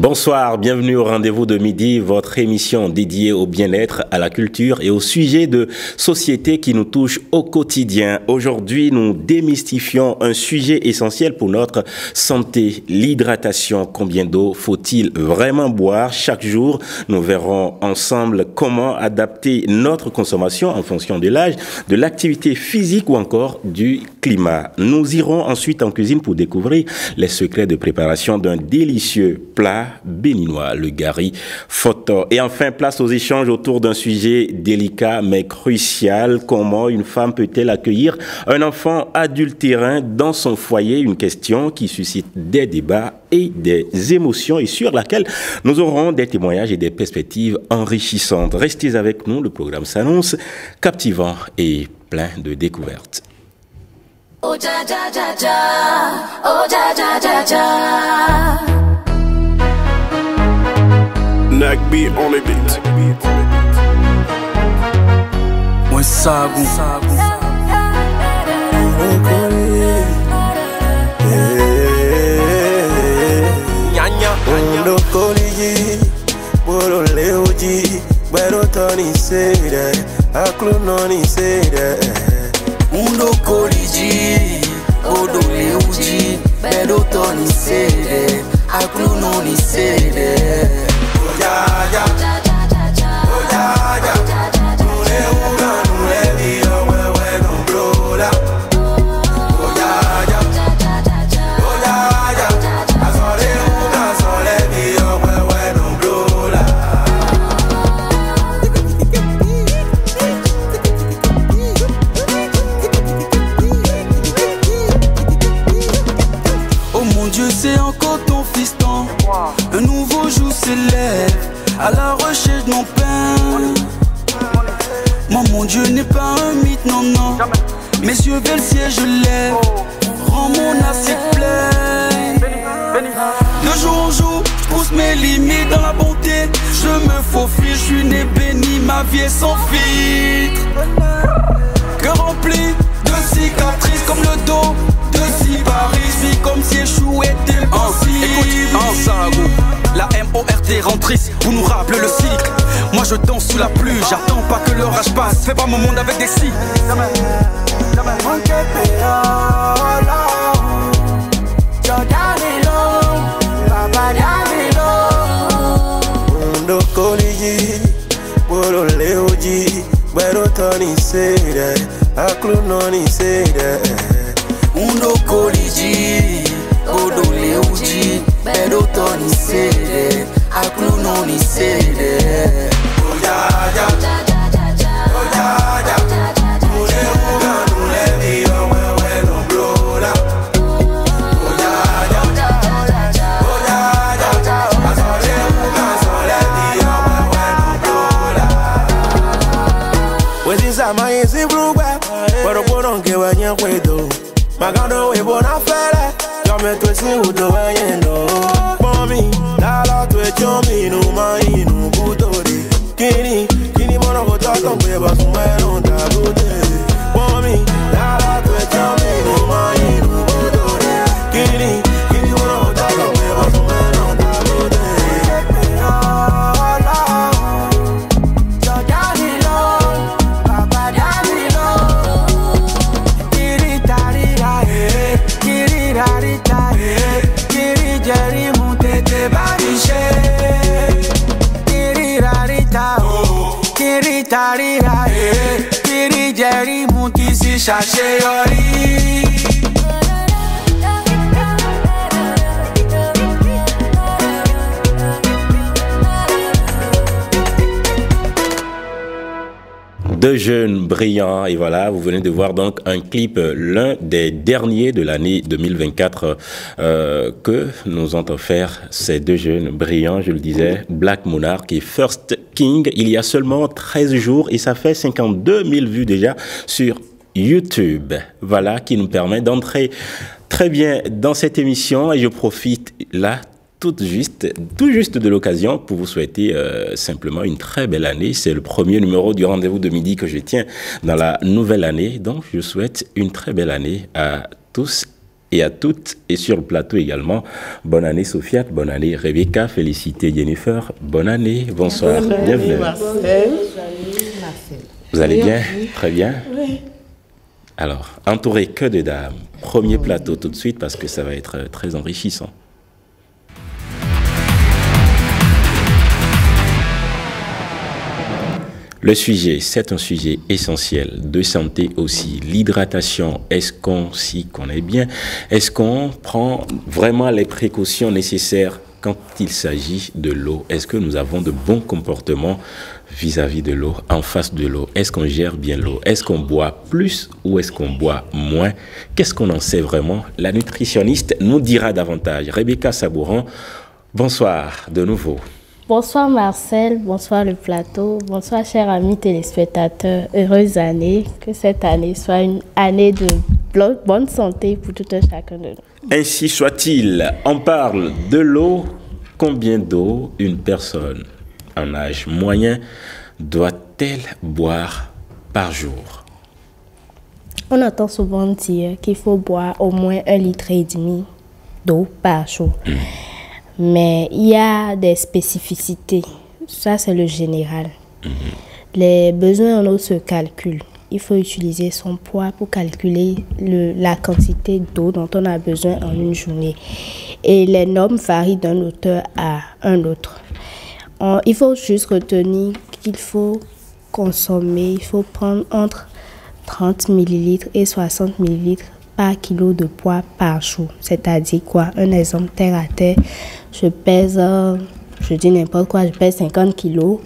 Bonsoir, bienvenue au rendez-vous de midi, votre émission dédiée au bien-être, à la culture et aux sujets de société qui nous touchent au quotidien. Aujourd'hui, nous démystifions un sujet essentiel pour notre santé, l'hydratation. Combien d'eau faut-il vraiment boire chaque jour? Nous verrons ensemble comment adapter notre consommation en fonction de l'âge, de l'activité physique ou encore du climat. Nous irons ensuite en cuisine pour découvrir les secrets de préparation d'un délicieux plat béninois, le gari photo. Et enfin, place aux échanges autour d'un sujet délicat mais crucial. Comment une femme peut-elle accueillir un enfant adultérin dans son foyer? Une question qui suscite des débats et des émotions et sur laquelle nous aurons des témoignages et des perspectives enrichissantes. Restez avec nous, le programme s'annonce captivant et plein de découvertes. Oh ja ja ja ja, oh ja ja ja ja. Neck beat on the beat. Moi sago. Undo koliji, bolo leoji, bero toni sede, aklu noni sede. Undo koliji, odo leuji, bero toni sede, aklu noni sede. Ya ya, oh ya ya, nule uga nule dio wewe no brola. Oh ya ya, oh ya ya, asole uga sole dio wewe no brola. Oh mon Dieu, c'est encore ton fiston. Un nouveau jour s'élève à la recherche de mon pain. Moi, mon Dieu n'est pas un mythe, non, non. Mes yeux vers le ciel, je lève. Rends mon assiette pleine. De jour en jour, je pousse mes limites dans la bonté. Je me faufile, je suis né béni, ma vie est sans filtre. Cœur rempli de cicatrices comme le dos de Sybaris. Vie comme si échoué était possible. Écoute, Sago, la M-O-R-T rentrice pour nous rappeler le cycle. Moi je danse sous la pluie, j'attends pas que l'orage passe. Fais pas mon monde avec des si. Undo koliji, bolo leoji, bero toni sede, aklu noni sede. Undo koliji, odo leuji, bero toni sede, aklu noni sede. Oh ya ya, oh ya ya, nule uga nule dio wewe no brola. Oh ya ya, oh ya ya, asole uga sole dio wewe no brola. Wezi sama yezi brugwa, pero poronke wanya kwedo. Magando we bona fere, kame twesi udo wayendo. Mommy, dala twe chomi no mai no butore. Kini mono go toto kwe basumero ndabude. Mommy, dala twe chomi no mai no butore. Kini mono go toto kwe basumero ndabude. Kiri jeri muti si ṣàṣeyọrí. Deux jeunes brillants et voilà, vous venez de voir donc un clip, l'un des derniers de l'année 2024 que nous ont offert ces deux jeunes brillants, je le disais, Black Monarch et First King, il y a seulement 13 jours et ça fait 52 000 vues déjà sur YouTube. Voilà qui nous permet d'entrer très bien dans cette émission et je profite là tout juste de l'occasion pour vous souhaiter simplement une très belle année. C'est le premier numéro du rendez-vous de midi que je tiens dans la nouvelle année. Donc, je souhaite une très belle année à tous et à toutes. Et sur le plateau également, bonne année Sofiat, bonne année Rebecca, félicité Jennifer, bonne année, bonsoir, bienvenue. Marcel. Vous allez bien? Très bien. Oui. Alors, entouré que de dames, premier plateau tout de suite parce que ça va être très enrichissant. Le sujet, c'est un sujet essentiel de santé aussi. L'hydratation, est-ce qu'on s'y connaît bien? Est-ce qu'on prend vraiment les précautions nécessaires quand il s'agit de l'eau? Est-ce que nous avons de bons comportements vis-à-vis de l'eau, en face de l'eau? Est-ce qu'on gère bien l'eau? Est-ce qu'on boit plus ou est-ce qu'on boit moins? Qu'est-ce qu'on en sait vraiment? La nutritionniste nous dira davantage. Rebecca Sabouran, bonsoir de nouveau. Bonsoir Marcel, bonsoir le plateau, bonsoir chers amis téléspectateurs, heureuse année, que cette année soit une année de bonne santé pour tout un chacun de nous. Ainsi soit-il, on parle de l'eau. Combien d'eau une personne en âge moyen doit-elle boire par jour? On entend souvent dire qu'il faut boire au moins 1,5 litre d'eau par jour. Mais il y a des spécificités. Ça, c'est le général. Les besoins en eau se calculent. Il faut utiliser son poids pour calculer la quantité d'eau dont on a besoin en une journée. Et les normes varient d'un auteur à un autre. Il faut juste retenir qu'il faut consommer, il faut prendre entre 30 ml et 60 ml par kilo de poids par jour. C'est-à-dire quoi? Un exemple terre à terre. Je pèse, je dis n'importe quoi, je pèse 50 kilos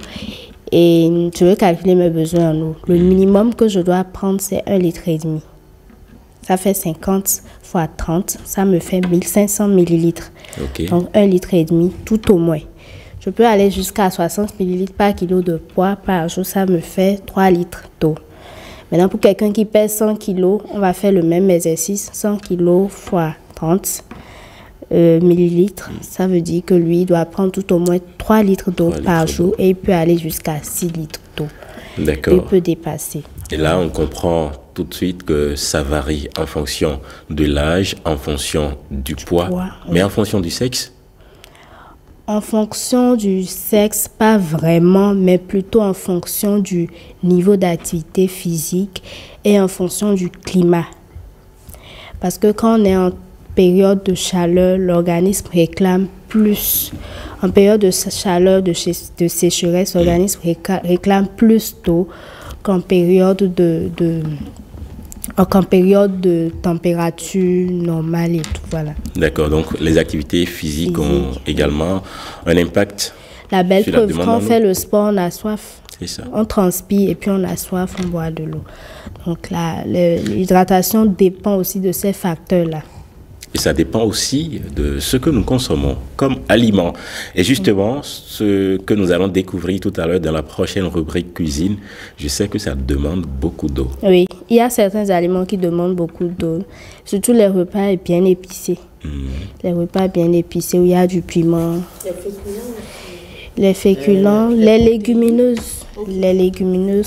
et je veux calculer mes besoins en eau. Le minimum que je dois prendre, c'est 1,5 litre. Ça fait 50 fois 30, ça me fait 1500 millilitres. Okay. Donc 1,5 litre tout au moins. Je peux aller jusqu'à 60 millilitres par kilo de poids par jour, ça me fait 3 litres d'eau. Maintenant, pour quelqu'un qui pèse 100 kilos, on va faire le même exercice, 100 kilos fois 30 millilitres, ça veut dire que lui doit prendre tout au moins 3 litres d'eau par jour et il peut aller jusqu'à 6 litres d'eau. D'accord. Il peut dépasser. Et là, on comprend tout de suite que ça varie en fonction de l'âge, en fonction du poids, mais en fonction du sexe? En fonction du sexe, pas vraiment, mais plutôt en fonction du niveau d'activité physique et en fonction du climat. Parce que quand on est en période de chaleur, l'organisme réclame plus. En période de chaleur, de sécheresse, l'organisme réclame plus d'eau qu'en période de température normale et tout, voilà. D'accord, donc les activités physiques ont également un impact. La belle preuve, quand on fait le sport, on a soif. C'est ça. On transpire et puis on a soif, on boit de l'eau. Donc l'hydratation dépend aussi de ces facteurs-là. Et ça dépend aussi de ce que nous consommons comme aliments. Et justement, ce que nous allons découvrir tout à l'heure dans la prochaine rubrique cuisine, je sais que ça demande beaucoup d'eau. Oui, il y a certains aliments qui demandent beaucoup d'eau, surtout les repas bien épicés. Les repas bien épicés où il y a du piment. Les féculents, les légumineuses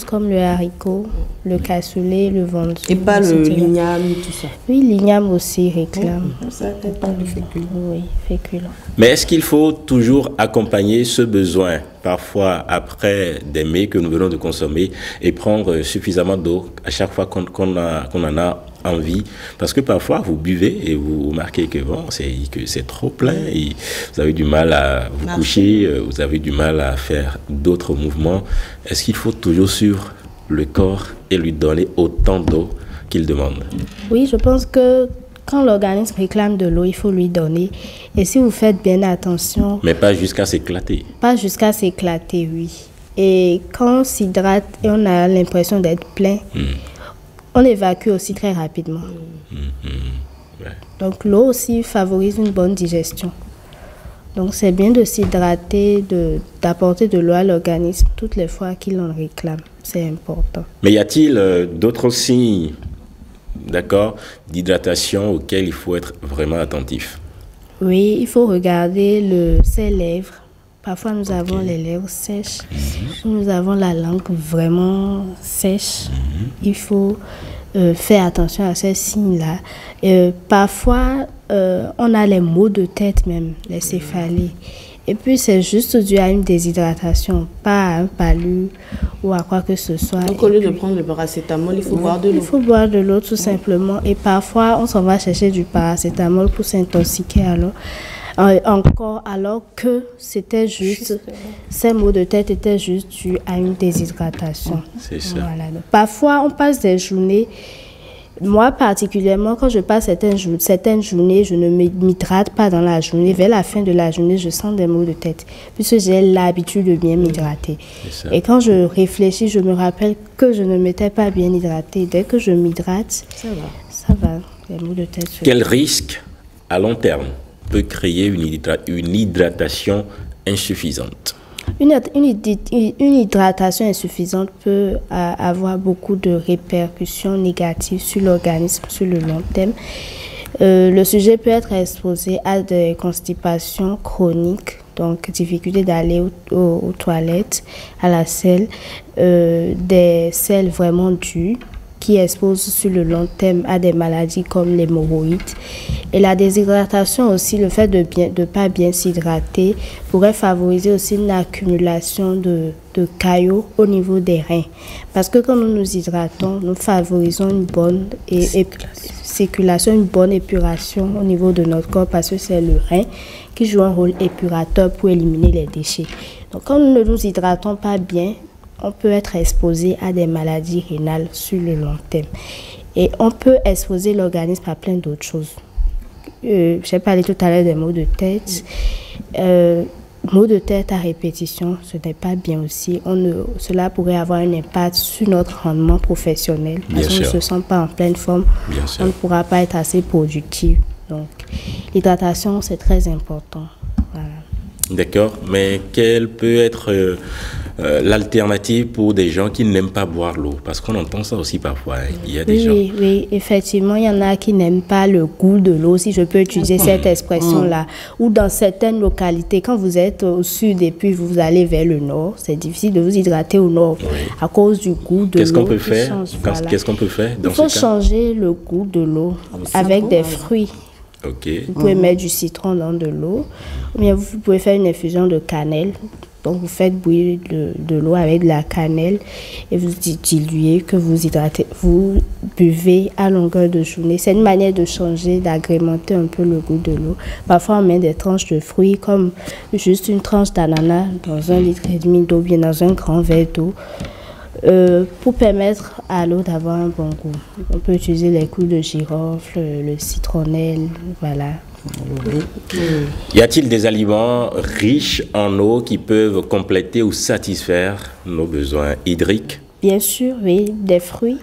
comme le haricot, le cassoulet, le vendu. Et pas le l'igname et tout ça. Oui, l'igname aussi réclame. Ça dépend du féculent. Oui, féculent. Mais est-ce qu'il faut toujours accompagner ce besoin, parfois après des mets que nous venons de consommer, et prendre suffisamment d'eau à chaque fois qu'on en a envie? Parce que parfois vous buvez et vous remarquez que c'est trop plein et vous avez du mal à vous coucher, vous avez du mal à faire d'autres mouvements. Est-ce qu'il faut toujours suivre le corps et lui donner autant d'eau qu'il demande? Oui, je pense que quand l'organisme réclame de l'eau, il faut lui donner. Et si vous faites bien attention... Mais pas jusqu'à s'éclater. Pas jusqu'à s'éclater, oui. Et quand on s'hydrate et on a l'impression d'être plein, on évacue aussi très rapidement. Ouais. Donc l'eau aussi favorise une bonne digestion. Donc c'est bien de s'hydrater, d'apporter de l'eau à l'organisme toutes les fois qu'il en réclame. C'est important. Mais y a-t-il d'autres signes, d'accord, d'hydratation auxquels il faut être vraiment attentif? Oui, il faut regarder ses lèvres. Parfois, nous avons les lèvres sèches. Nous avons la langue vraiment sèche. Il faut faire attention à ces signes-là. Parfois, on a les maux de tête même, les céphalées. Et puis, c'est juste dû à une déshydratation, pas à un palu ou à quoi que ce soit. Donc, au lieu de prendre le paracétamol, il faut boire de l'eau. Il faut boire de l'eau, tout simplement. Et parfois, on s'en va chercher du paracétamol pour s'intoxiquer encore, alors que c'était juste, ces maux de tête étaient juste dus à une déshydratation. C'est ça. Voilà. Donc, parfois, on passe des journées. Moi, particulièrement, quand je passe certaines journées, je ne m'hydrate pas dans la journée. Vers la fin de la journée, je sens des maux de tête, puisque j'ai l'habitude de bien m'hydrater. Et quand je réfléchis, je me rappelle que je ne m'étais pas bien hydratée. Dès que je m'hydrate, ça va. Les maux de tête. Quel risque à long terme peut créer une hydratation insuffisante? Une hydratation insuffisante peut avoir beaucoup de répercussions négatives sur l'organisme sur le long terme. Le sujet peut être exposé à des constipations chroniques, donc difficulté d'aller aux toilettes, à la selle, des selles vraiment dures qui exposent sur le long terme à des maladies comme l'hémorroïde. Et la déshydratation aussi, le fait de ne pas bien s'hydrater, pourrait favoriser aussi une accumulation de caillots au niveau des reins. Parce que quand nous nous hydratons, nous favorisons une bonne circulation, une bonne épuration au niveau de notre corps, parce que c'est le rein qui joue un rôle épurateur pour éliminer les déchets. Donc quand nous ne nous hydratons pas bien, on peut être exposé à des maladies rénales sur le long terme. Et on peut exposer l'organisme à plein d'autres choses. J'ai parlé tout à l'heure des maux de tête. Maux de tête à répétition, ce n'est pas bien aussi. Cela pourrait avoir un impact sur notre rendement professionnel. Parce qu'on ne se sent pas en pleine forme. On ne pourra pas être assez productif. Donc, l'hydratation, c'est très important. Voilà. D'accord, mais quelle peut être l'alternative pour des gens qui n'aiment pas boire l'eau? Parce qu'on entend ça aussi parfois. Hein. Il y a des gens... Oui, effectivement, il y en a qui n'aiment pas le goût de l'eau, si je peux utiliser cette expression-là. Ou dans certaines localités, quand vous êtes au sud et puis vous allez vers le nord, c'est difficile de vous hydrater au nord à cause du goût de l'eau. Qu'est-ce qu'on peut faire? Qu'est-ce qu'on peut faire dans ce cas? Il faut changer le goût de l'eau avec des fruits. Okay. Vous pouvez mettre du citron dans de l'eau, ou bien vous pouvez faire une infusion de cannelle. Donc vous faites bouillir de l'eau avec de la cannelle et vous diluez, que vous hydratez, vous buvez à longueur de journée. C'est une manière de changer, d'agrémenter un peu le goût de l'eau. Parfois on met des tranches de fruits comme juste une tranche d'ananas dans 1,5 litre d'eau, bien dans un grand verre d'eau. Pour permettre à l'eau d'avoir un bon goût. On peut utiliser les clous de girofle, le citronnelle, voilà. Y a-t-il des aliments riches en eau qui peuvent compléter ou satisfaire nos besoins hydriques? Bien sûr, oui, des fruits.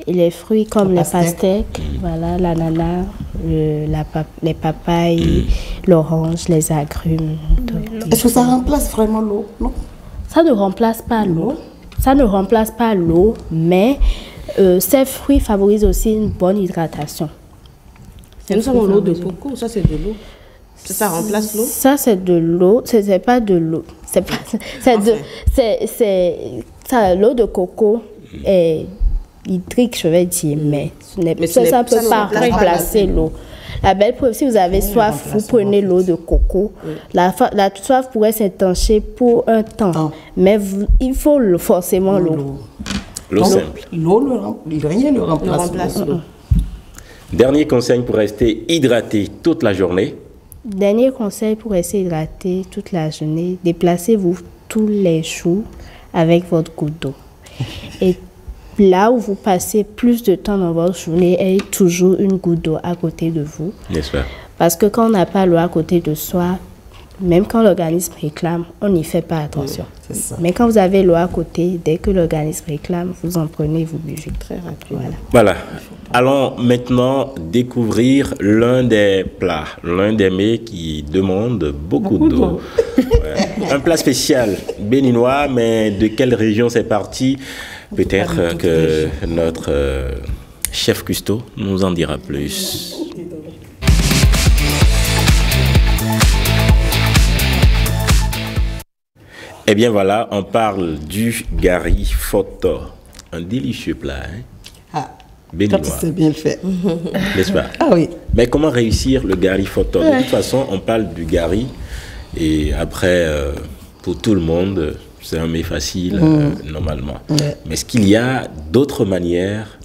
Et les fruits comme les pastèques, voilà, l'ananas, les papayes, l'orange, les agrumes. Est-ce que ça remplace vraiment l'eau? Non. Ça ne remplace pas l'eau. Ça ne remplace pas l'eau, mais ces fruits favorisent aussi une bonne hydratation. Nous avons l'eau de coco, ça c'est de l'eau. Ça remplace l'eau? Ça c'est de l'eau, c'est pas de l'eau. L'eau de coco est hydrique, je vais dire, mais ça ne peut pas remplacer l'eau. La belle preuve, si vous avez soif, vous prenez l'eau de coco. La soif pourrait s'étancher pour un temps, mais il faut forcément l'eau. L'eau simple. Rien ne remplace l'eau. Dernier conseil pour rester hydraté toute la journée. Dernier conseil pour rester hydraté toute la journée, déplacez-vous tous les jours avec votre goutte d'eau. Et là où vous passez plus de temps dans votre journée, ayez toujours une goutte d'eau à côté de vous. N'est-ce pas? Parce que quand on n'a pas l'eau à côté de soi, même quand l'organisme réclame, on n'y fait pas attention. C'est ça. Mais quand vous avez l'eau à côté, dès que l'organisme réclame, vous en prenez, vous buvez. Très rapide. Voilà. Allons maintenant découvrir l'un des plats, l'un des mets qui demande beaucoup d'eau. Un plat spécial béninois, mais de quelle région c'est parti? Peut-être que notre chef cuistot nous en dira plus. Eh bien voilà, on parle du gari photo. Un délicieux plat. Hein? béninois. Quand tu sais bien le faire. N'est-ce pas? Ah oui. Mais comment réussir le gari photo? De toute façon, on parle du gari et après, pour tout le monde, c'est un mets facile normalement. Ouais. Mais est-ce qu'il y a d'autres manières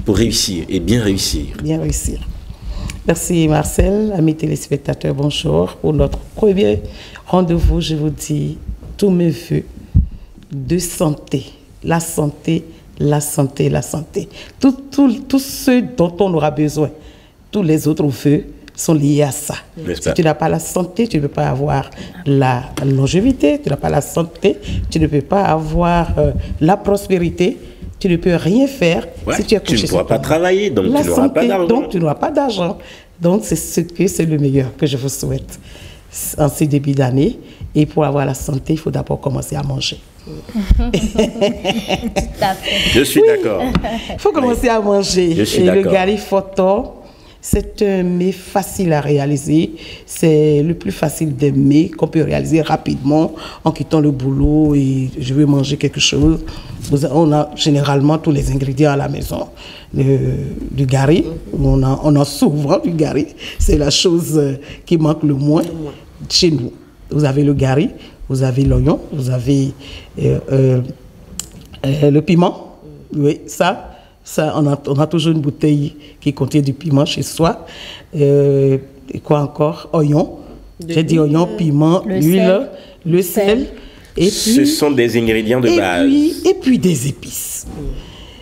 pour réussir et bien réussir? Bien réussir. Merci Marcel, amis téléspectateurs, bonjour. Pour notre premier rendez-vous, je vous dis tous mes vœux de santé. La santé, la santé, la santé. Tout ce dont on aura besoin, tous les autres vœux sont liés à ça. Si tu n'as pas la santé, tu ne peux pas avoir la longévité, tu n'as pas la santé, tu ne peux pas avoir la prospérité, tu ne peux rien faire si tu es couché. Tu ne pourras pas travailler, donc la tu n'auras pas d'argent. Donc tu n'auras pas d'argent. Donc c'est le meilleur que je vous souhaite en ce début d'année. Et pour avoir la santé, il faut d'abord commencer à manger. Je suis d'accord. Il faut commencer à manger. Je suis et d'accord. le gari photo, c'est un mets facile à réaliser. C'est le plus facile des mets qu'on peut réaliser rapidement en quittant le boulot et je veux manger quelque chose. On a généralement tous les ingrédients à la maison. Du gari, on a souvent du gari. C'est la chose qui manque le moins chez nous. Vous avez le gari, vous avez l'oignon, vous avez le piment. Oui, ça on a toujours une bouteille qui contient du piment chez soi. Et quoi encore? Oignon. J'ai dit oignon, piment, l'huile, le sel. Et puis, ce sont des ingrédients de base. Et puis des épices.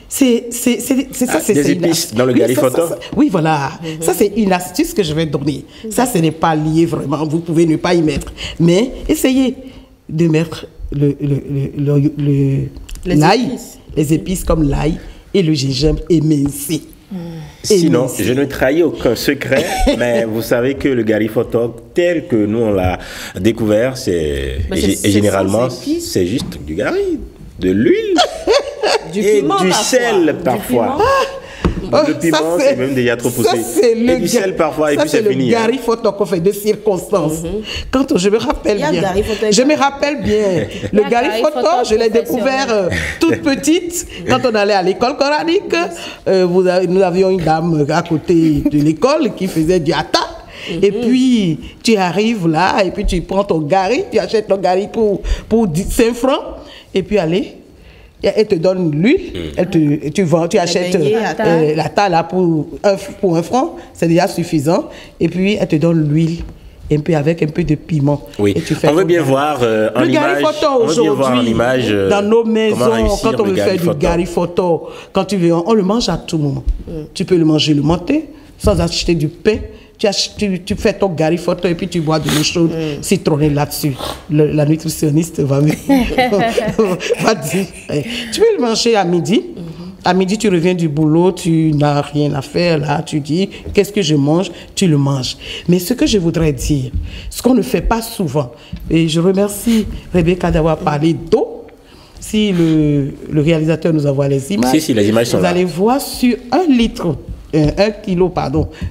C'est ça, c'est des épices dans le gari photo? Oui, voilà. Ça, c'est une astuce que je vais donner. Ça, ce n'est pas lié vraiment. Vous pouvez ne pas y mettre. Mais essayez de mettre l'ail, les épices comme l'ail et le gingembre émincé. Sinon, je ne trahis aucun secret, mais vous savez que le gari photo, tel que nous on l'a découvert, généralement, c'est juste du gari, de l'huile et du sel parfois. Le piment, c'est même déjà trop poussé. Et du sel parfois, et puis c'est fini. C'est le gari photo qu'on fait de circonstances. Quand je me rappelle bien, le gari photo, je l'ai découvert toute petite quand on allait à l'école coranique. Nous avions une dame à côté de l'école qui faisait du hata. Et puis, tu arrives là, et puis tu prends ton gari, tu achètes ton gari pour 5 francs, et puis allez. Elle te donne l'huile, tu achètes la taille pour 1 franc, c'est déjà suffisant. Et puis, elle te donne l'huile, avec un peu de piment. Oui, et tu fais on veut bien voir en image. Dans nos maisons, quand on veut faire du gari photo, quand tu veux, on le mange à tout moment. Tu peux le manger le matin, sans acheter du pain. Tu fais ton gari photo et puis tu bois de l'eau chaude citronnée là-dessus. La nutritionniste va dire. Tu peux le manger à midi. À midi, tu reviens du boulot, tu n'as rien à faire là, tu dis qu'est-ce que je mange, tu le manges. Mais ce que je voudrais dire, ce qu'on ne fait pas souvent, et je remercie Rebecca d'avoir parlé d'eau. Si le réalisateur nous envoie les images, si, les images sont vous là. allez voir sur 1 kilo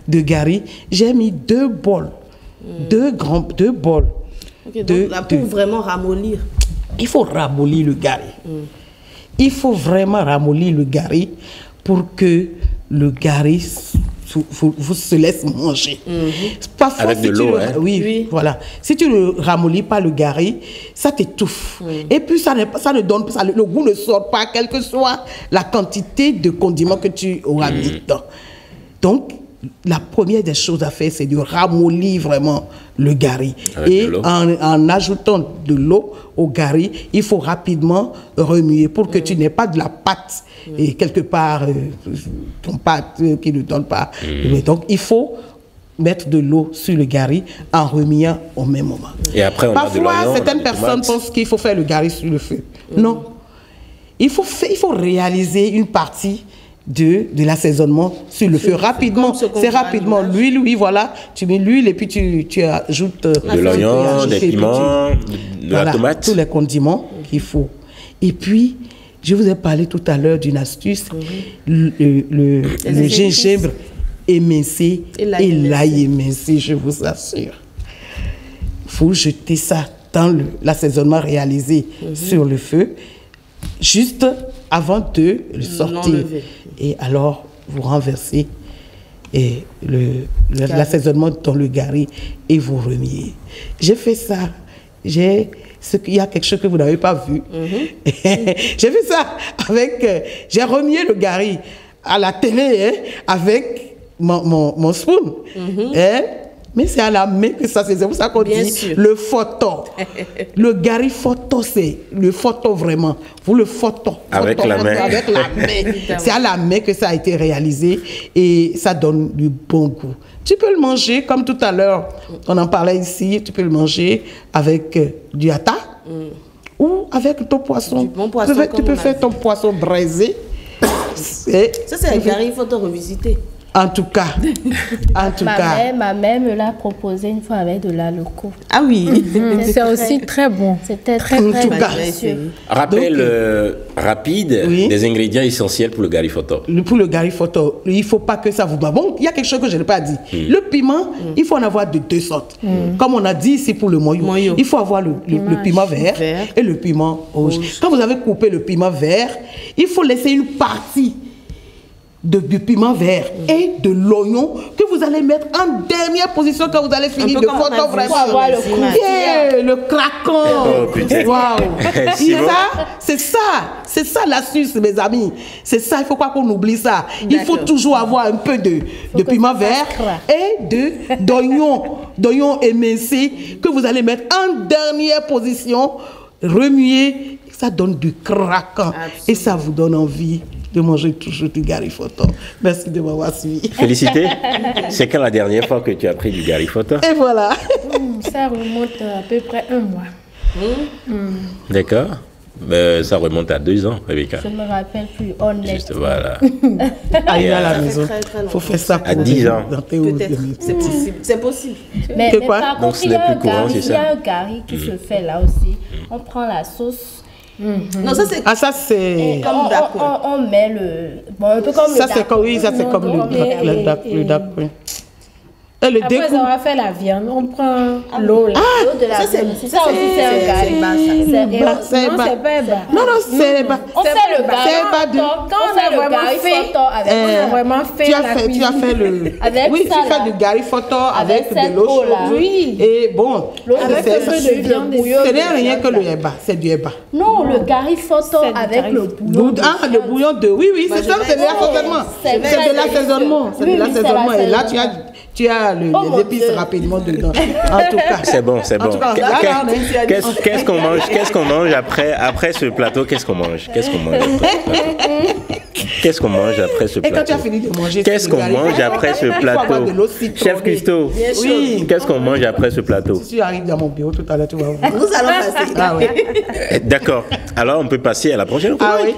de gari, j'ai mis 2 bols. 2 bols. Okay, donc là, pour vraiment ramollir. Il faut ramollir le gari. Il faut vraiment ramollir le gari pour que le gari vous se laisse manger. Parfois, avec de l'eau, hein? Oui, voilà. Si tu ne ramollis pas le gari, ça t'étouffe. Et puis, le goût ne sort pas, quelle que soit la quantité de condiments que tu auras mis dedans. Donc, la première des choses à faire, c'est de ramollir vraiment le gari. Et en ajoutant de l'eau au gari, il faut rapidement remuer pour que tu n'aies pas de la pâte et quelque part ton pâte qui ne donne pas. Donc, il faut mettre de l'eau sur le gari en remuant au même moment. Et après, parfois, certaines personnes pensent qu'il faut faire le gari sur le feu. Non. Il faut réaliser une partie de l'assaisonnement sur le feu rapidement. C'est rapidement. L'huile, oui, voilà. Tu mets l'huile et puis tu ajoutes de l'oignon, des piments, de la tomate. Tous les condiments qu'il faut. Et puis, je vous ai parlé tout à l'heure d'une astuce, le gingembre émincé et l'ail émincé, je vous assure. Il faut jeter ça dans l'assaisonnement réalisé sur le feu, juste avant de le sortir. Et alors, vous renversez et l'assaisonnement dans le gari et vous remuez. J'ai fait ça. Il y a quelque chose que vous n'avez pas vu. J'ai fait ça avec... j'ai remué le gari à la télé avec mon spoon. Mais c'est à la main que ça c'est pour ça qu'on dit sûr. Le photo. Le gari photo, c'est le photo vraiment. Vous le photo. Avec la main. Avec la main. C'est à la main que ça a été réalisé et ça donne du bon goût. Tu peux le manger comme tout à l'heure, on en parlait ici, tu peux le manger avec du hata ou avec ton poisson. Bon poisson tu peux faire ton poisson braisé. Ça c'est un gari photo revisité. En tout cas, ma mère me l'a proposé une fois avec de la loco. Ah oui, c'est aussi très bon. C'était très délicieux. Rappel rapide des ingrédients essentiels pour le gari photo. Pour le gari photo, il ne faut pas que ça vous bat. Bon, il y a quelque chose que je n'ai pas dit. Le piment, il faut en avoir de deux sortes. Comme on a dit ici pour le moyo. Il faut avoir le piment vert et le piment rouge. Quand vous avez coupé le piment vert, il faut laisser une partie du piment vert et de l'oignon que vous allez mettre en dernière position quand vous allez finir de photo vraiment. Le craquant. C'est ça l'astuce mes amis. C'est ça, il ne faut pas qu'on oublie ça. Il faut toujours avoir un peu de piment vert et d'oignon émincé que vous allez mettre en dernière position, remuer, ça donne du craquant et ça vous donne envie de manger toujours du gari photo. Merci de m'avoir suivi. Félicité. C'est quand la dernière fois que tu as pris du gari photo? Et voilà. Ça remonte à peu près 1 mois. D'accord. Ça remonte à 2 ans, Rebecca. Je ne me rappelle plus, honnêtement. Juste, voilà. Aller à la maison. Il faut faire ça pour à 10 ans. C'est possible. Mais par donc, contre, il y a un gari qui se fait là aussi. On prend la sauce. Non, ça c'est. Ça c'est. On met le. Bon, un peu comme ça, c'est comme le dac. Et le après avoir fait la viande, on prend l'eau là. L'eau de la viande. Ça aussi c'est un gari. Non, c'est pas bas. Non, c'est bas. On fait le gari. Quand on a vraiment fait la cuisine. Tu as fait le. Oui, tu fais du gari photo avec de l'eau chaude. Oui. Et bon, avec un peu de viande. Ce n'est rien que le eba, c'est du eba. Non, le gari photo avec le bouillon. Ah, le bouillon de. Oui, c'est ça, c'est de l'assaisonnement. C'est de l'assaisonnement. C'est de l'assaisonnement. Et là, tu as les épices rapidement dedans. En tout cas. C'est bon. Qu'est-ce qu'on mange après ce plateau? Qu'est-ce qu'on mange Et quand tu as fini de manger, qu'est-ce qu'on mange après ce plateau? Chef Custo, qu'est-ce qu'on mange après ce plateau? Si tu arrives dans mon bureau tout à l'heure, tu vas voir. Nous allons passer. Ah oui. D'accord. Alors, on peut passer à la prochaine. Ah oui.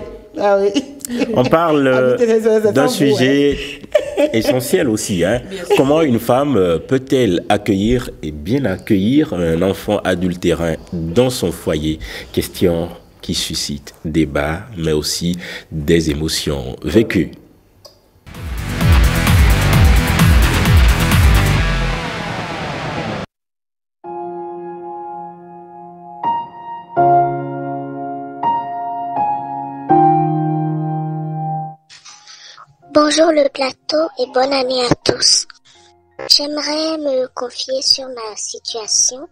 On parle d'un sujet essentiel aussi. Comment une femme peut-elle accueillir et bien accueillir un enfant adultérin dans son foyer? Question qui suscite débat, mais aussi des émotions vécues. Bonjour le plateau et bonne année à tous. J'aimerais me confier sur ma situation.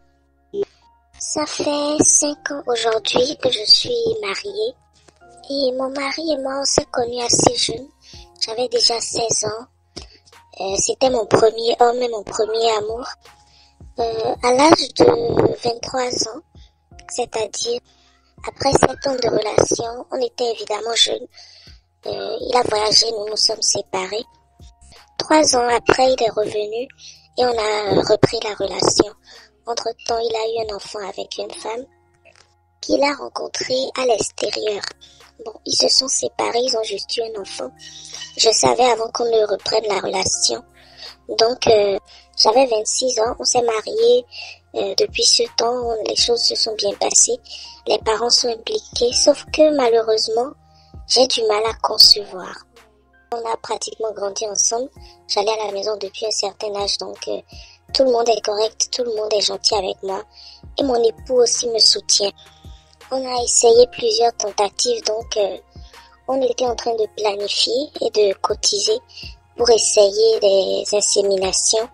Ça fait 5 ans aujourd'hui que je suis mariée et mon mari et moi on s'est connus assez jeunes. J'avais déjà 16 ans. C'était mon premier homme et mon premier amour. À l'âge de 23 ans, c'est-à-dire après 7 ans de relation, on était évidemment jeunes. Il a voyagé, nous nous sommes séparés. 3 ans après, il est revenu et on a repris la relation. Entre-temps, il a eu un enfant avec une femme qu'il a rencontrée à l'extérieur. Bon, ils se sont séparés, ils ont juste eu un enfant. Je savais avant qu'on ne reprenne la relation. Donc, j'avais 26 ans, on s'est mariés. Depuis ce temps, les choses se sont bien passées. Les parents sont impliqués, sauf que malheureusement, j'ai du mal à concevoir. On a pratiquement grandi ensemble. J'allais à la maison depuis un certain âge, donc tout le monde est correct, tout le monde est gentil avec moi. Et mon époux aussi me soutient. On a essayé plusieurs tentatives, donc on était en train de planifier et de cotiser pour essayer des inséminations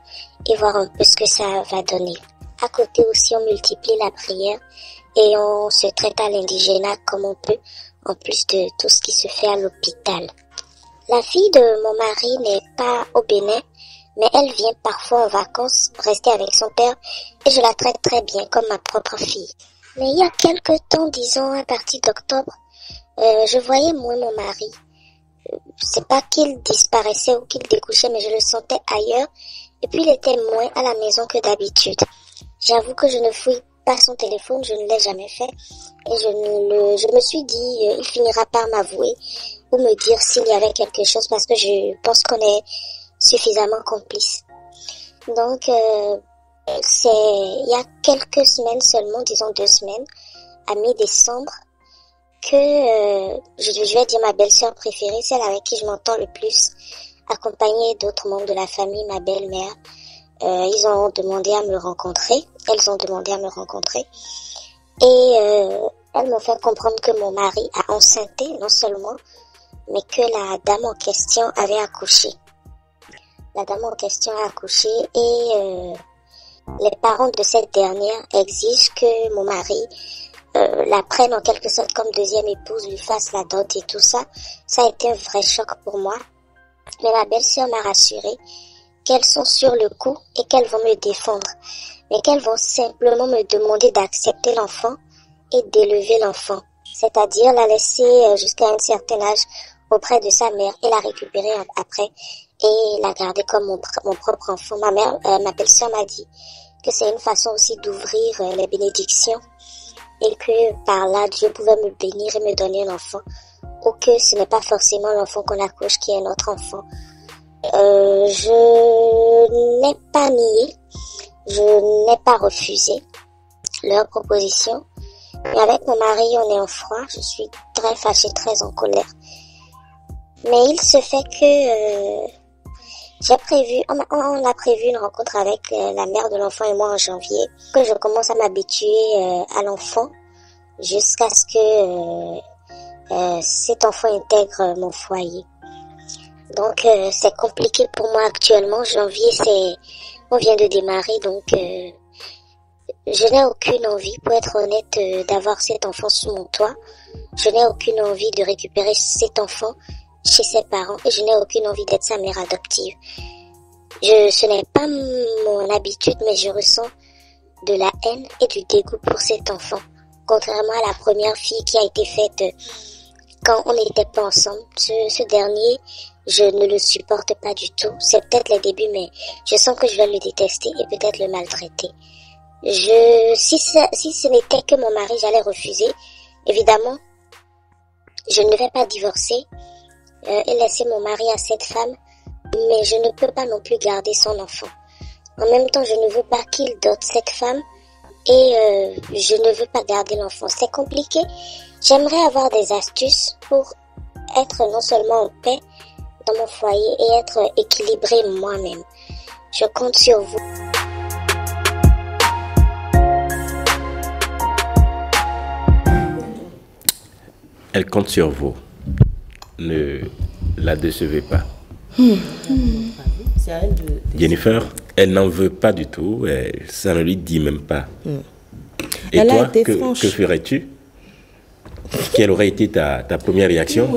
et voir un peu ce que ça va donner. À côté aussi, on multiplie la prière et on se traite à l'indigénat comme on peut, en plus de tout ce qui se fait à l'hôpital. La fille de mon mari n'est pas au Bénin, mais elle vient parfois en vacances rester avec son père et je la traite très bien comme ma propre fille. Mais il y a quelque temps, disons à partir d'octobre, je voyais moins mon mari. C'est pas qu'il disparaissait ou qu'il découchait, mais je le sentais ailleurs et puis il était moins à la maison que d'habitude. J'avoue que je ne fouille pas son téléphone, je ne l'ai jamais fait et je me suis dit il finira par m'avouer ou me dire s'il y avait quelque chose parce que je pense qu'on est suffisamment complices. Donc il y a quelques semaines seulement, disons 2 semaines, à mi-décembre, que je vais dire ma belle-sœur préférée, celle avec qui je m'entends le plus, accompagnée d'autres membres de la famille, ma belle-mère, elles ont demandé à me rencontrer et elles m'ont fait comprendre que mon mari a enceinté non seulement, mais que la dame en question avait accouché. La dame en question a accouché et les parents de cette dernière exigent que mon mari la prenne en quelque sorte comme deuxième épouse, lui fasse la dot et tout ça. Ça a été un vrai choc pour moi. Mais ma belle-sœur m'a rassurée qu'elles sont sur le coup et qu'elles vont me défendre. Mais qu'elles vont simplement me demander d'accepter l'enfant et d'élever l'enfant. C'est-à-dire la laisser jusqu'à un certain âge auprès de sa mère et la récupérer après et la garder comme mon propre enfant. Ma belle-sœur m'a dit que c'est une façon aussi d'ouvrir les bénédictions et que par là, Dieu pouvait me bénir et me donner un enfant, ou que ce n'est pas forcément l'enfant qu'on accouche qui est notre enfant. Je n'ai pas nié, je n'ai pas refusé leur proposition, mais avec mon mari, on est en froid, je suis très fâchée, très en colère. Mais il se fait que on a prévu une rencontre avec la mère de l'enfant et moi en janvier, que je commence à m'habituer à l'enfant jusqu'à ce que cet enfant intègre mon foyer. Donc c'est compliqué pour moi actuellement. Janvier, on vient de démarrer, donc je n'ai aucune envie, pour être honnête, d'avoir cet enfant sous mon toit. Je n'ai aucune envie de récupérer cet enfant chez ses parents et je n'ai aucune envie d'être sa mère adoptive. Ce n'est pas mon habitude, mais je ressens de la haine et du dégoût pour cet enfant. Contrairement à la première fille qui a été faite quand on n'était pas ensemble. Ce dernier, je ne le supporte pas du tout. C'est peut-être les débuts, mais je sens que je vais le détester et peut-être le maltraiter. Si ce n'était que mon mari, j'allais refuser. Évidemment, je ne vais pas divorcer et laisser mon mari à cette femme, mais je ne peux pas non plus garder son enfant. En même temps, je ne veux pas qu'il dote cette femme et je ne veux pas garder l'enfant. C'est compliqué. J'aimerais avoir des astuces pour être non seulement en paix dans mon foyer et être équilibrée moi-même. Je compte sur vous. Elle compte sur vous. Ne la décevez pas. Jennifer, elle n'en veut pas du tout. Ça ne lui dit même pas. Et Elle toi, a été que franche. ferais-tu? Quelle aurait été ta première réaction?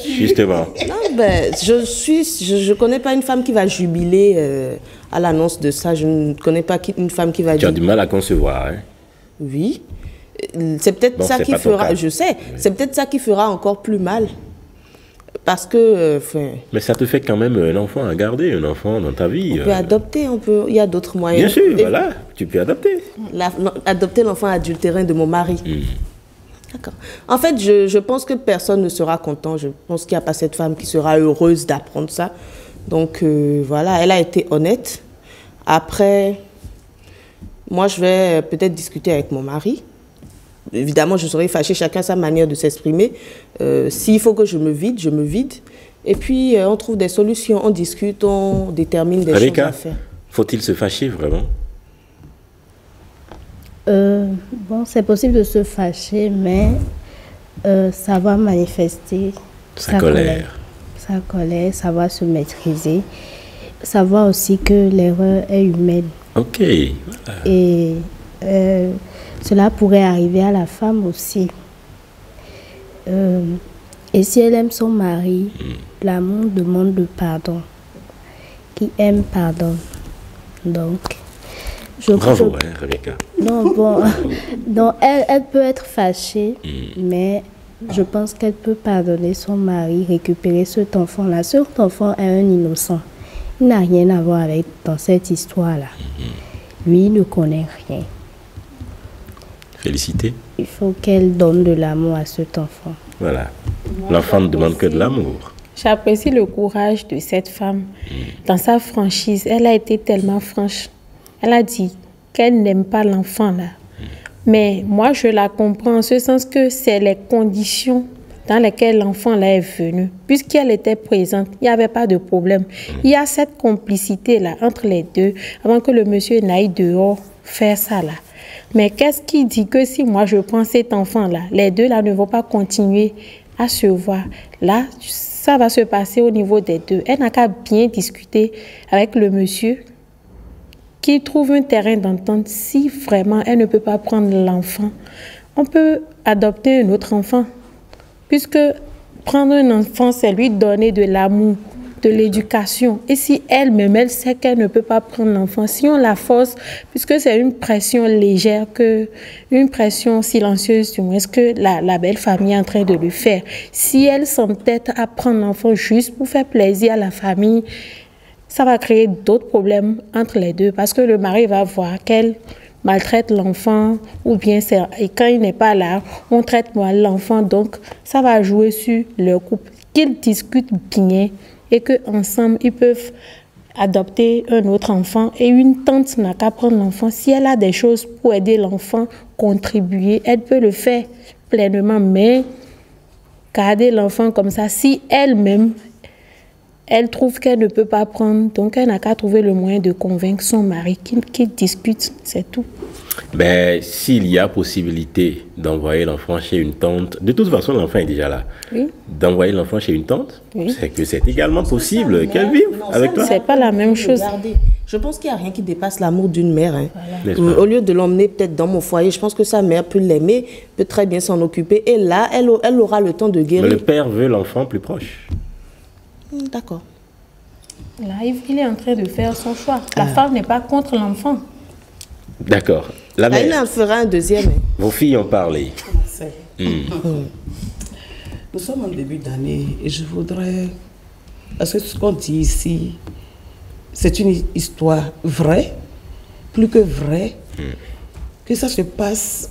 Justement. Non, ben, je connais pas une femme qui va jubiler à l'annonce de ça. Je ne connais pas une femme qui va Tu as dire... du mal à concevoir, hein? Oui. C'est peut-être Bon, ça c'est qui pas ton fera... cas. Je sais. Oui. C'est peut-être ça qui fera encore plus mal. Parce que... Mais ça te fait quand même un enfant à garder, un enfant dans ta vie. on peut adopter, il y a d'autres moyens. Bien sûr, Et voilà, tu peux adopter. adopter l'enfant adultérin de mon mari. D'accord. En fait, je pense que personne ne sera content. Je pense qu'il n'y a pas cette femme qui sera heureuse d'apprendre ça. Donc, voilà, elle a été honnête. Après, moi, je vais peut-être discuter avec mon mari. Évidemment, je serai fâchée, chacun sa manière de s'exprimer. S'il faut que je me vide, je me vide. Et puis, on trouve des solutions, on discute, on détermine des choses à faire. Faut-il se fâcher vraiment? Bon, c'est possible de se fâcher, mais ça va manifester Sa colère. Sa colère, ça va se maîtriser. Savoir aussi que l'erreur est humaine. Ok. Voilà. Et cela pourrait arriver à la femme aussi. Et si elle aime son mari, l'amour demande le pardon. Qui aime pardonne. Donc, Bravo, hein, Rebecca. non, bon, donc elle peut être fâchée, mais je pense qu'elle peut pardonner son mari, récupérer cet enfant-là. Cet enfant est un innocent. Il n'a rien à voir avec dans cette histoire-là. Lui, il ne connaît rien. Félicité. Il faut qu'elle donne de l'amour à cet enfant. Voilà. L'enfant ne demande que de l'amour. J'apprécie le courage de cette femme. Dans sa franchise, elle a été tellement franche. Elle a dit qu'elle n'aime pas l'enfant là. Mais moi, je la comprends en ce sens que c'est les conditions dans lesquelles l'enfant là est venu. Puisqu'elle était présente, il n'y avait pas de problème. Il y a cette complicité là entre les deux avant que le monsieur n'aille dehors faire ça là. Mais qu'est-ce qui dit que si moi je prends cet enfant là, les deux là ne vont pas continuer à se voir. Là, ça va se passer au niveau des deux. Elle n'a qu'à bien discuter avec le monsieur qui trouve un terrain d'entente. Si vraiment elle ne peut pas prendre l'enfant, on peut adopter un autre enfant. Puisque prendre un enfant, c'est lui donner de l'amour, de l'éducation. Et si elle-même, elle sait qu'elle ne peut pas prendre l'enfant, si on la force, puisque c'est une pression légère, une pression silencieuse, du moins, est-ce que la belle famille est en train de le faire? Si elle s'entête à prendre l'enfant juste pour faire plaisir à la famille, ça va créer d'autres problèmes entre les deux, parce que le mari va voir qu'elle maltraite l'enfant, ou bien et quand il n'est pas là, on traite mal l'enfant, donc ça va jouer sur leur couple. Qu'ils discutent bien et qu'ensemble, ils peuvent adopter un autre enfant, et une tante n'a qu'à prendre l'enfant. Si elle a des choses pour aider l'enfant, contribuer, elle peut le faire pleinement, mais garder l'enfant comme ça, si elle-même, elle trouve qu'elle ne peut pas prendre, donc elle n'a qu'à trouver le moyen de convaincre son mari qu'il discute, c'est tout. Ben, s'il y a possibilité d'envoyer l'enfant chez une tante, de toute façon l'enfant est déjà là. Oui. D'envoyer l'enfant chez une tante, oui, c'est que c'est également possible qu'elle vive avec toi. C'est pas la même chose. Regardez, je pense qu'il n'y a rien qui dépasse l'amour d'une mère. Hein. Voilà. Au lieu de l'emmener peut-être dans mon foyer, je pense que sa mère peut l'aimer, peut très bien s'en occuper. Et là, elle aura le temps de guérir. Mais le père veut l'enfant plus proche. D'accord. Là, il est en train de faire son choix. La femme n'est pas contre l'enfant. D'accord. La mère. Il en fera un deuxième. Vos filles ont parlé. Nous sommes en début d'année et je voudrais, parce que ce qu'on dit ici, c'est une histoire vraie, plus que vraie, que ça se passe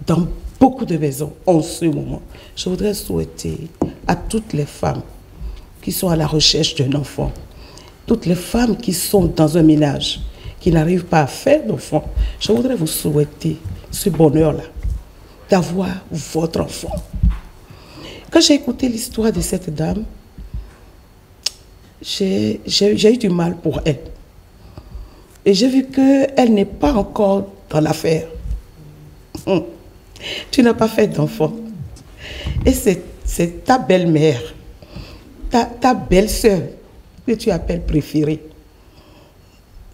dans beaucoup de maisons en ce moment. Je voudrais souhaiter à toutes les femmes qui sont à la recherche d'un enfant, toutes les femmes qui sont dans un ménage, qui n'arrivent pas à faire d'enfant, je voudrais vous souhaiter ce bonheur-là, d'avoir votre enfant. Quand j'ai écouté l'histoire de cette dame, j'ai eu du mal pour elle. Et j'ai vu qu'elle n'est pas encore dans l'affaire. Tu n'as pas fait d'enfant. Et c'est ta belle-mère, ta belle-sœur que tu appelles préférée.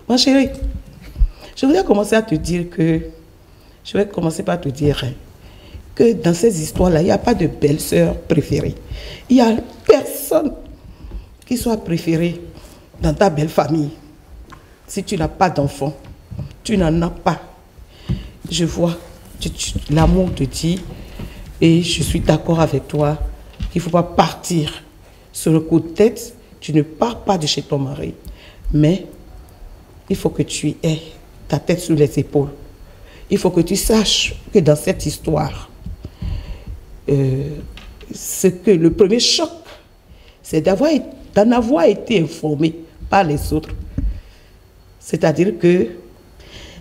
Ma chérie, je voudrais commencer à te dire que, je vais commencer par te dire que dans ces histoires-là, il n'y a pas de belle-sœur préférée. Il n'y a personne qui soit préféré dans ta belle famille. Si tu n'as pas d'enfant, tu n'en as pas. Je vois, l'amour te dit, et je suis d'accord avec toi, qu'il ne faut pas partir sur le coup de tête. Tu ne pars pas de chez ton mari, mais il faut que tu aies ta tête sur les épaules. Il faut que tu saches que dans cette histoire, le premier choc, c'est d'en avoir été informé par les autres. C'est-à-dire que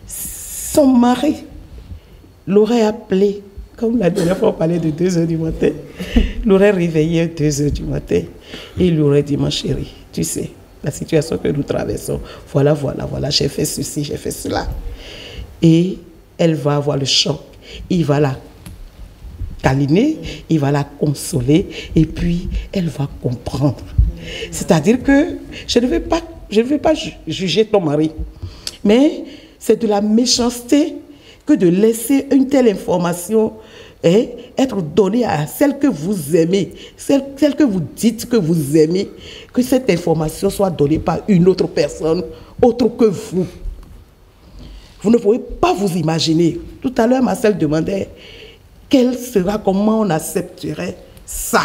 son mari l'aurait appelé, comme la dernière fois on parlait de 2h du matin, l'aurait réveillé à 2h du matin et il lui aurait dit, ma chérie, tu sais, la situation que nous traversons, voilà, j'ai fait ceci, j'ai fait cela. Et elle va avoir le choc. Il va câliner, il va la consoler et puis elle va comprendre. C'est-à-dire que je ne vais pas juger ton mari, mais c'est de la méchanceté que de laisser une telle information être donnée à celle que vous aimez, celle que vous dites que vous aimez, que cette information soit donnée par une autre personne autre que vous. Vous ne pouvez pas vous imaginer. Tout à l'heure, Marcel demandait comment on accepterait ça.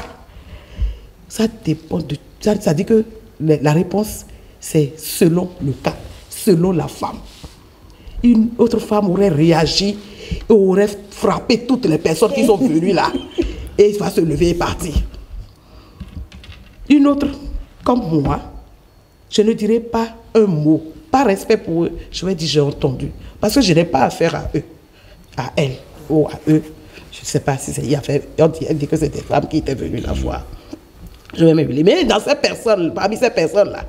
Ça dépend de... Ça dit que la réponse, c'est selon le cas, selon la femme. Une autre femme aurait réagi et aurait frappé toutes les personnes qui sont venues là. Et il va se lever et partir. Une autre, comme moi, je ne dirais pas un mot. Par respect pour eux, je vais dire j'ai entendu. Parce que je n'ai pas affaire à eux, à elle ou à eux. Je ne sais pas si c'est... Elle dit que c'était des femmes qui étaient venues la voir. Je vais m'éviter. Mais dans ces personnes, parmi ces personnes-là,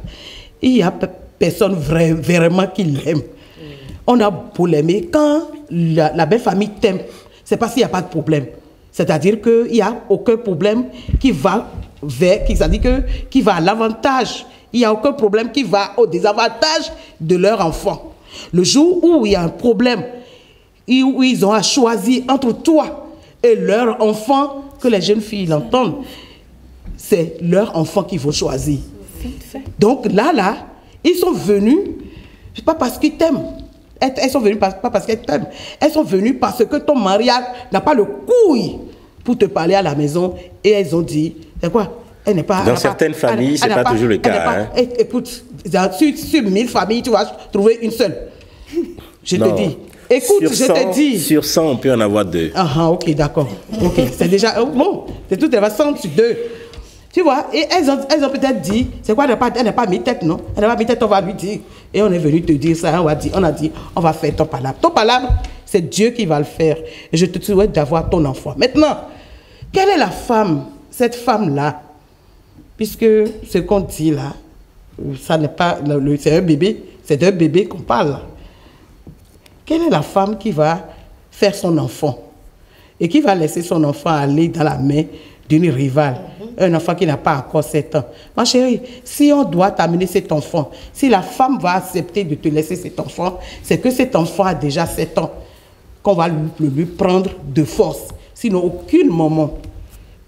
il y a personne vraiment qui l'aime. On a beau l'aimer. Quand la belle famille t'aime, c'est parce qu'il n'y a pas de problème. C'est-à-dire qu'il n'y a aucun problème qui va qui va à l'avantage. Il n'y a aucun problème qui va au désavantage de leur enfant. Le jour où il y a un problème, où ils ont à choisir entre toi et leur enfant, que les jeunes filles l'entendent, c'est leur enfant qu'il faut choisir. Donc là, ils sont venus, pas parce qu'ils t'aiment. Elles sont venues pas parce qu'elles t'aiment. Elles sont venues parce que ton mari n'a pas le couille pour te parler à la maison. Et elles ont dit, c'est quoi? Elle n'est pas... Dans certaines familles, ce n'est pas toujours le cas. Écoute, sur 1000 familles, tu vas trouver une seule. Je te dis. Écoute, je te dis. Sur 100, on peut en avoir 2. Ah, ok, d'accord. Ok, c'est déjà... Bon, c'est tout, elle va 100 sur 2. Tu vois, et elles ont peut-être dit, c'est quoi, elle n'a pas mis tête, non? Elle n'a pas mis tête, on va lui dire. Et on est venu te dire ça, on a dit, on va faire ton palabre. Ton palabre, c'est Dieu qui va le faire. Et je te souhaite d'avoir ton enfant. Maintenant, quelle est la femme, cette femme-là? Puisque ce qu'on dit là, ça n'est pas, c'est un bébé, c'est d'un bébé qu'on parle là. Quelle est la femme qui va faire son enfant et qui va laisser son enfant aller dans la main d'une rivale, un enfant qui n'a pas encore 7 ans? Ma chérie, si on doit t'amener cet enfant, si la femme va accepter de te laisser cet enfant, c'est que cet enfant a déjà 7 ans, qu'on va lui prendre de force. Sinon, aucun moment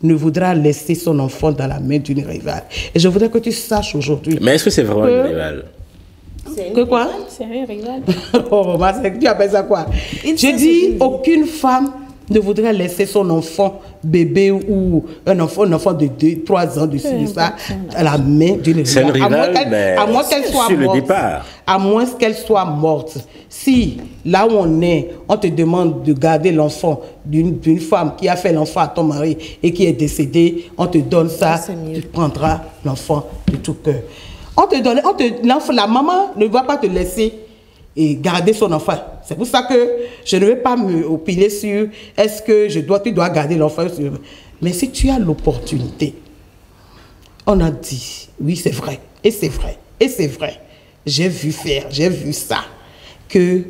ne voudra laisser son enfant dans la main d'une rivale. Et je voudrais que tu saches aujourd'hui... Mais est-ce que c'est vraiment une rivale? Que quoi? C'est un rival. Oh, tu appelles ça quoi? Je dis, aucune femme ne voudrait laisser son enfant bébé ou un enfant de 3 ans dessus de ça à la main d'une rivale. C'est une rivale, à moins qu'elle soit sur morte. Le départ. À moins qu'elle soit morte. Si, là où on est, on te demande de garder l'enfant d'une femme qui a fait l'enfant à ton mari et qui est décédée, on te donne ça, tu prendras l'enfant de tout cœur. La maman ne va pas te laisser et garder son enfant. C'est pour ça que je ne vais pas me opiler sur est-ce que tu dois garder l'enfant. Mais si tu as l'opportunité, on a dit, oui c'est vrai, et c'est vrai, et c'est vrai. J'ai vu ça, que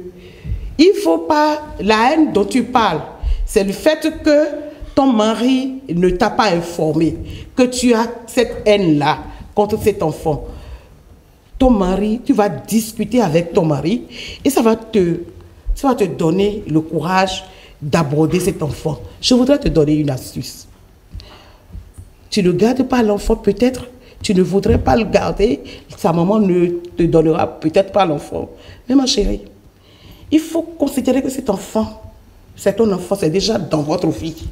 il faut pas, la haine dont tu parles, c'est le fait que ton mari ne t'a pas informé, que tu as cette haine-là contre cet enfant. Ton mari, tu vas discuter avec ton mari et ça va te donner le courage d'aborder cet enfant. Je voudrais te donner une astuce. Tu ne gardes pas l'enfant, peut-être, tu ne voudrais pas le garder, sa maman ne te donnera peut-être pas l'enfant. Mais ma chérie, il faut considérer que cet enfant, c'est ton enfant, c'est déjà dans votre vie.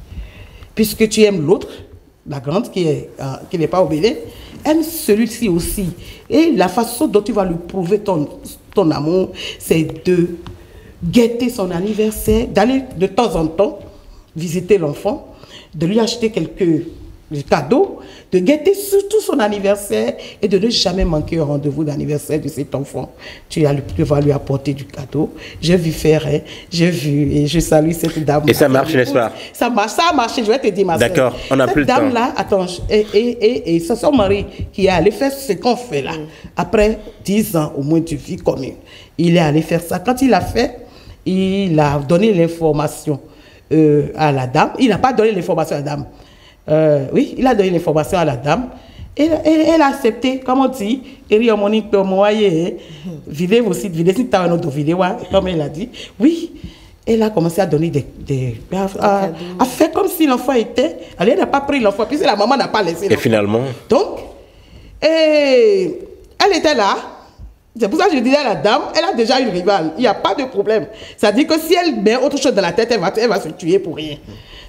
Puisque tu aimes l'autre, la grande qui n'est pas au Bénin, aime celui-ci aussi. Et la façon dont tu vas lui prouver ton amour, c'est de guetter son anniversaire, d'aller de temps en temps visiter l'enfant, de lui acheter quelques cadeaux, de guetter surtout son anniversaire et de ne jamais manquer au rendez-vous d'anniversaire de cet enfant. Tu vas lui apporter du cadeau. J'ai vu faire, j'ai vu et je salue cette dame. Et ça marche, n'est-ce pas? Ça a marché, je vais te dire ma soeur. D'accord, on n'a plus le temps. Cette dame-là, attends, et c'est son mari qui est allé faire ce qu'on fait là. Après 10 ans au moins de vie commune, il est allé faire ça. Quand il a fait, il a donné l'information. à la dame. Il n'a pas donné l'information à la dame. Oui, il a donné l'information à la dame. Et elle a accepté, comme on dit, et videz aussi, videz si tu as un autre vidéo, comme elle a dit. Oui, elle a commencé à donner à faire comme si l'enfant était. Elle n'a pas pris l'enfant, puisque la maman n'a pas laissé. Et finalement. Donc, elle était là. C'est pour ça que je disais à la dame, elle a déjà une rivale. Il n'y a pas de problème. C'est-à-dire que si elle met autre chose dans la tête, elle va se tuer pour rien.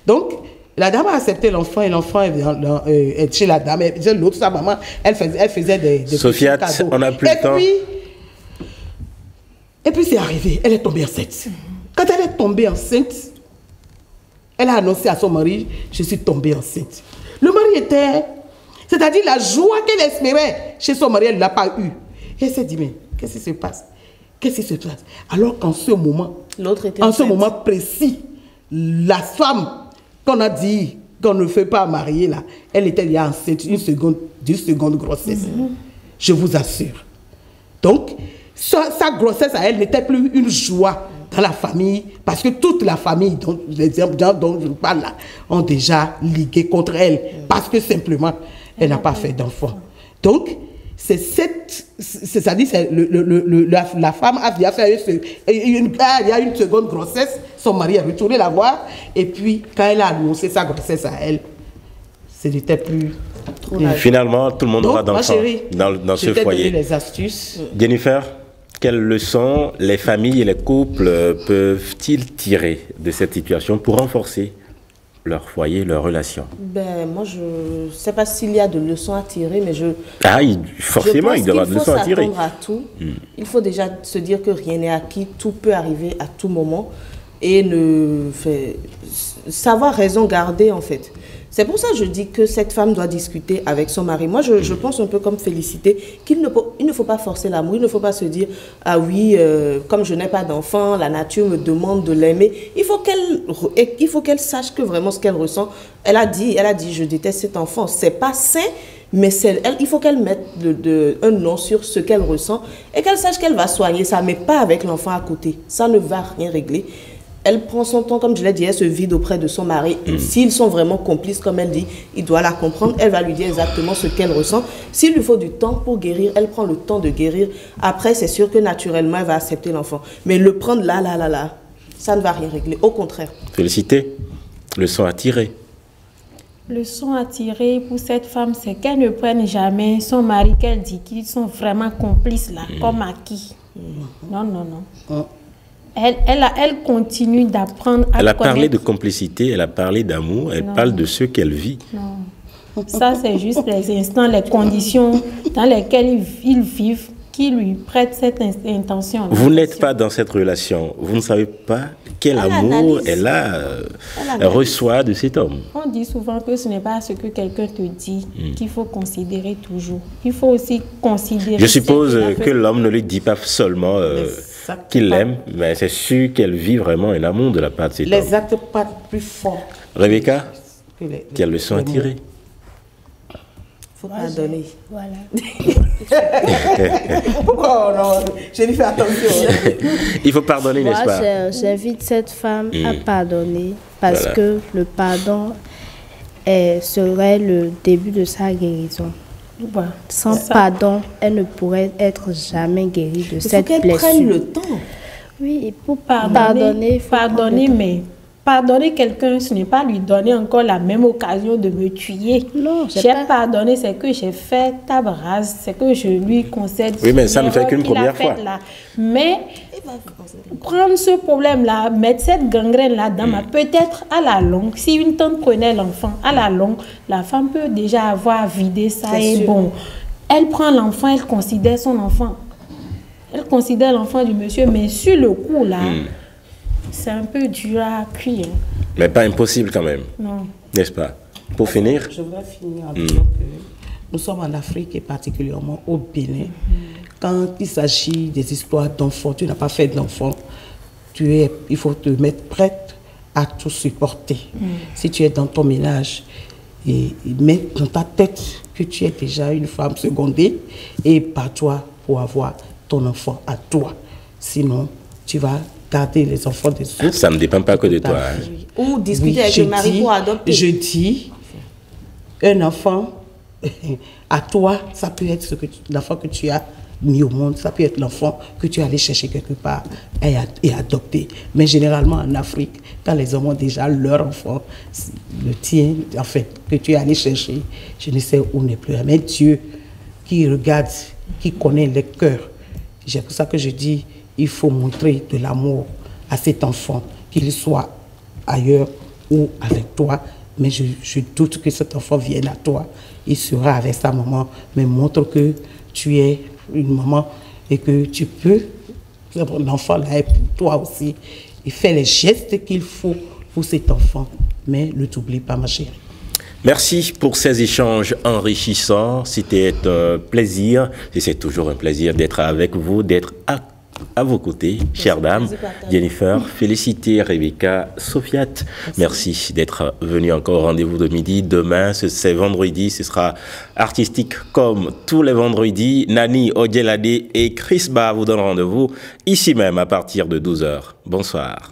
Donc, la dame a accepté l'enfant et l'enfant est chez la dame. L'autre, sa maman, elle faisait des Sophia, on n'a plus le temps. Et puis c'est arrivé, elle est tombée enceinte. Quand elle est tombée enceinte, elle a annoncé à son mari, je suis tombée enceinte. Le mari était... C'est-à-dire la joie qu'elle espérait chez son mari, elle ne l'a pas eue. Et elle s'est dit, mais qu'est-ce qui se passe? Qu'est-ce qui se passe? Alors qu'en ce moment, ce moment précis, la femme qu'on a dit qu'on ne fait pas marier, là, elle était déjà enceinte d'une seconde grossesse. Je vous assure. Donc, sa grossesse à elle n'était plus une joie dans la famille, parce que toute la famille, les gens dont je parle là, ont déjà ligué contre elle, parce que simplement, elle n'a pas fait d'enfant. Donc, c'est-à-dire la femme a fait il y a une seconde grossesse, son mari est retourné la voir, et puis quand elle a annoncé sa grossesse à elle, ce n'était plus... Finalement, tout le monde aura d'enfants dans ce foyer. Les astuces. Jennifer, quelles leçons les familles et les couples peuvent-ils tirer de cette situation pour renforcer leur foyer, leur relation? Moi, je ne sais pas s'il y a de leçons à tirer, mais forcément, il doit y avoir de leçons à tirer. À tout. Il faut déjà se dire que rien n'est acquis, tout peut arriver à tout moment et savoir raison garder, en fait. C'est pour ça que je dis que cette femme doit discuter avec son mari. Moi, je pense un peu comme Félicité, qu'il ne faut pas forcer l'amour. Il ne faut pas se dire, ah oui, comme je n'ai pas d'enfant, la nature me demande de l'aimer. Il faut qu'elle sache que vraiment ce qu'elle ressent. Elle a dit, je déteste cet enfant. C'est pas sain, mais il faut qu'elle mette un nom sur ce qu'elle ressent et qu'elle sache qu'elle va soigner ça, mais pas avec l'enfant à côté. Ça ne va rien régler. Elle prend son temps, comme je l'ai dit, elle se vide auprès de son mari. S'ils sont vraiment complices, comme elle dit, il doit la comprendre. Elle va lui dire exactement ce qu'elle ressent. S'il lui faut du temps pour guérir, elle prend le temps de guérir. Après, c'est sûr que naturellement, elle va accepter l'enfant. Mais le prendre là, ça ne va rien régler. Au contraire. Félicité, leçon à tirer. Leçon à tirer pour cette femme, c'est qu'elle ne prenne jamais son mari qu'elle dit qu'ils sont vraiment complices là, comme acquis. Non. Elle continue d'apprendre à Elle a parlé de complicité, elle a parlé d'amour, elle parle de ce qu'elle vit. Non. Ça, c'est juste les instants, les conditions dans lesquelles ils vivent qui lui prêtent cette intention. Vous n'êtes pas dans cette relation. Vous ne savez pas quel amour elle reçoit de cet homme. On dit souvent que ce n'est pas ce que quelqu'un te dit qu'il faut considérer toujours. Il faut aussi considérer... Je suppose que l'homme ne lui dit pas seulement... qu'il l'aime, mais c'est sûr qu'elle vit vraiment un amour de la part de cet homme. Les actes pas plus forts. Rebecca, quelle leçon à tirer? Il faut pardonner. Voilà. Pourquoi non? J'ai dit fais attention. Il faut pardonner, n'est-ce pas? Moi, j'invite cette femme à pardonner parce que le pardon serait le début de sa guérison. Sans pardon, elle ne pourrait être jamais guérie de cette blessure. Il faut qu'elle prenne le temps. Oui, pour pardonner, mais pardonner quelqu'un, ce n'est pas lui donner encore la même occasion de me tuer. Non, j'ai pardonné, c'est que j'ai fait table rase, c'est que je lui concède. Oui, mais ça ne fait qu'une première fois. Mais prendre ce problème-là, mettre cette gangrène-là dans peut-être à la longue, si une tante connaît l'enfant, à la longue, la femme peut déjà avoir vidé ça et bon. Elle prend l'enfant, elle considère son enfant. Elle considère l'enfant du monsieur, mais sur le coup, là, c'est un peu dur à cuire. Mais pas impossible quand même. Non. N'est-ce pas? Pour finir. Je voudrais finir en disant que nous sommes en Afrique et particulièrement au Bénin. Quand il s'agit des histoires d'enfants, tu n'as pas fait d'enfant, il faut te mettre prête à tout supporter. Si tu es dans ton ménage, et mets dans ta tête que tu es déjà une femme secondée et pas toi pour avoir ton enfant à toi. Sinon, tu vas garder les enfants des autres. Ça ne dépend pas que de toi. Ou discuter Oui, avec je le mari dis- pour adopter. Je dis, un enfant, à toi, ça peut être l'enfant que tu as mis au monde, ça peut être l'enfant que tu es allé chercher quelque part et adopter. Mais généralement en Afrique, quand les hommes ont déjà leur enfant, le tien, enfin, que tu es allé chercher, je ne sais où n'est plus. Mais Dieu qui regarde, qui connaît les cœurs, c'est pour ça que je dis, il faut montrer de l'amour à cet enfant, qu'il soit ailleurs ou avec toi. Mais je doute que cet enfant vienne à toi. Il sera avec sa maman, mais montre que tu es une maman et que tu peux, l'enfant là est pour toi aussi. Et fais les gestes qu'il faut pour cet enfant. Mais ne t'oublie pas, ma chérie. Merci pour ces échanges enrichissants. C'était un plaisir, et c'est toujours un plaisir d'être avec vous, d'être à vos côtés, chère dame. Jennifer, félicité, Rebecca, Sofiat. Merci d'être venu encore au rendez-vous de midi. Demain, c'est vendredi, ce sera artistique comme tous les vendredis. Nani, Odjelade et Chris Ba vous donnent rendez-vous ici même à partir de 12h. Bonsoir.